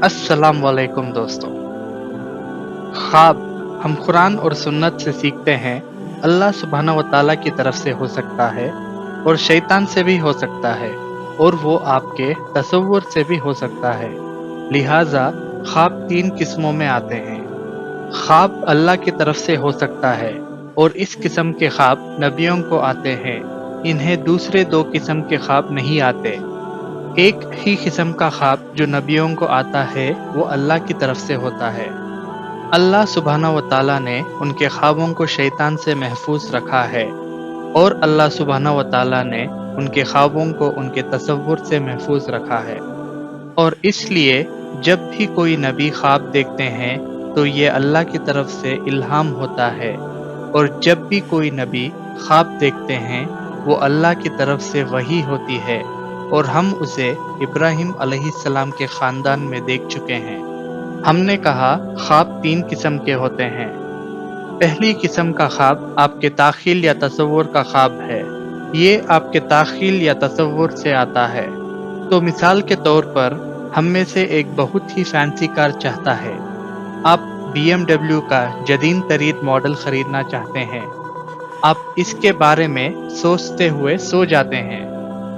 अस्सलाम वालेकुम दोस्तों। ख्वाब हम कुरान और सुन्नत से सीखते हैं अल्लाह सुब्हानहू व तआला की तरफ से हो सकता है और शैतान से भी हो सकता है और वो आपके तसव्वुर से भी हो सकता है। लिहाजा ख्वाब 3 किस्मों में आते हैं। ख्वाब अल्लाह की तरफ से हो सकता है और इस किस्म के ख्वाब नबियों को आते हैं। इन्हें दूसरे 2 किस्म के ख्वाब नहीं आते। एक ही किस्म का ख्वाब जो नबियों को आता है वो अल्लाह की तरफ से होता है। अल्लाह सुब्हानहू व तआला ने उनके ख्वाबों को शैतान से महफूज रखा है और अल्लाह सुब्हानहू व तआला ने उनके ख्वाबों को उनके तसव्वुर से महफूज रखा है। और इसलिए जब भी कोई नबी ख्वाब देखते हैं तो ये अल्लाह की तरफ से इल्हाम होता है और जब भी कोई नबी ख्वाब देखते हैं वो अल्लाह की तरफ से वही होती है और हम उसे इब्राहिम अलैहिस्सलाम के ख़ानदान में देख चुके हैं। हमने कहा ख्वाब 3 किस्म के होते हैं। पहली किस्म का ख्वाब आपके ताख़ील या तसव्वुर का ख्वाब है। ये आपके ताख़ील या तसव्वुर से आता है। तो मिसाल के तौर पर हम में से एक बहुत ही फैंसी कार चाहता है। आप BMW का जदीद तरीन मॉडल खरीदना चाहते हैं। आप इसके बारे में सोचते हुए सो जाते हैं।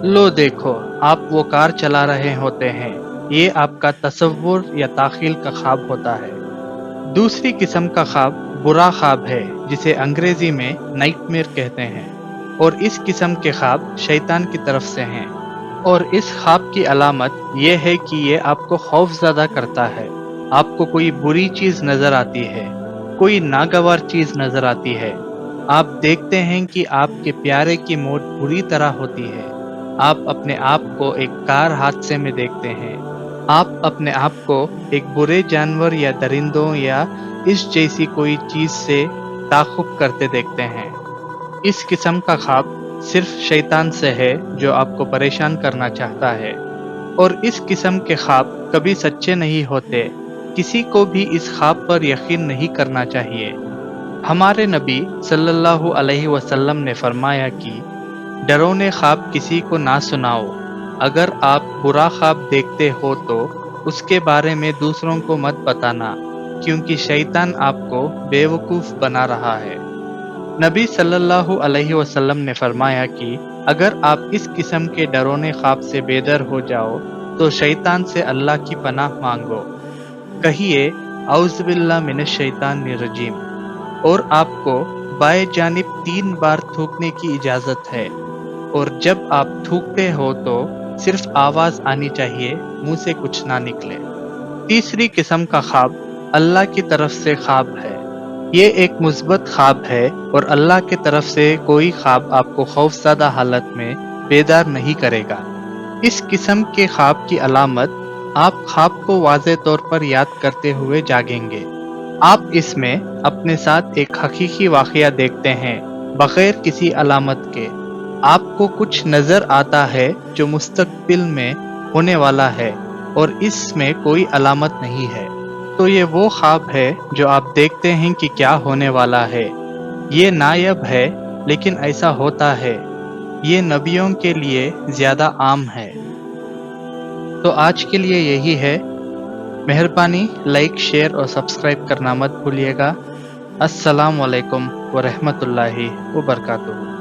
लो देखो, आप वो कार चला रहे होते हैं। ये आपका तसव्वुर या ताख़ील का ख्वाब होता है। दूसरी किस्म का ख्वाब बुरा ख्वाब है जिसे अंग्रेजी में नाइटमेयर कहते हैं और इस किस्म के ख्वाब शैतान की तरफ से हैं और इस ख्वाब की अलामत ये है कि ये आपको खौफज़दा करता है। आपको कोई बुरी चीज़ नज़र आती है, कोई नागवार चीज़ नज़र आती है। आप देखते हैं कि आपके प्यारे की मौत बुरी तरह होती है। आप अपने आप को एक कार हादसे में देखते हैं। आप अपने आप को एक बुरे जानवर या दरिंदों या इस जैसी कोई चीज़ से ताक़ुब करते देखते हैं। इस किस्म का ख्वाब सिर्फ शैतान से है जो आपको परेशान करना चाहता है और इस किस्म के ख्वाब कभी सच्चे नहीं होते। किसी को भी इस ख्वाब पर यकीन नहीं करना चाहिए। हमारे नबी सल्लल्लाहु अलैहि वसल्लम ने फरमाया कि डरावने ख्वाब किसी को ना सुनाओ। अगर आप बुरा ख्वाब देखते हो तो उसके बारे में दूसरों को मत बताना, क्योंकि शैतान आपको बेवकूफ़ बना रहा है। नबी सल्लल्लाहु अलैहि वसल्लम ने फरमाया कि अगर आप इस किस्म के डरावने ख्वाब से बेदर हो जाओ तो शैतान से अल्लाह की पनाह मांगो। कहिए औज़ु बिल्लाह मिनश शैतानिर रजीम और आपको बाएं जानिब 3 बार थूकने की इजाज़त है और जब आप थूकते हो तो सिर्फ आवाज़ आनी चाहिए, मुंह से कुछ ना निकले। तीसरी किस्म का ख्वाब अल्लाह की तरफ से ख्वाब है। ये एक मुस्बत ख्वाब है और अल्लाह की तरफ से कोई ख्वाब आपको खौफज़दा हालत में बेदार नहीं करेगा। इस किस्म के ख्वाब की अलामत आप ख्वाब को वाज़े तौर पर याद करते हुए जागेंगे। आप इसमें अपने साथ एक हकीकी वाक़या देखते हैं बग़ैर किसी अलामत के। आपको कुछ नज़र आता है जो मुस्तक़बिल में होने वाला है और इसमें कोई अलामत नहीं है। तो ये वो ख्वाब है जो आप देखते हैं कि क्या होने वाला है। ये नायाब है लेकिन ऐसा होता है। ये नबियों के लिए ज़्यादा आम है। तो आज के लिए यही है। मेहरबानी लाइक, शेयर और सब्सक्राइब करना मत भूलिएगा। अस्सलाम वालेकुम व रहमतुल्लाहि व बरकातुहू।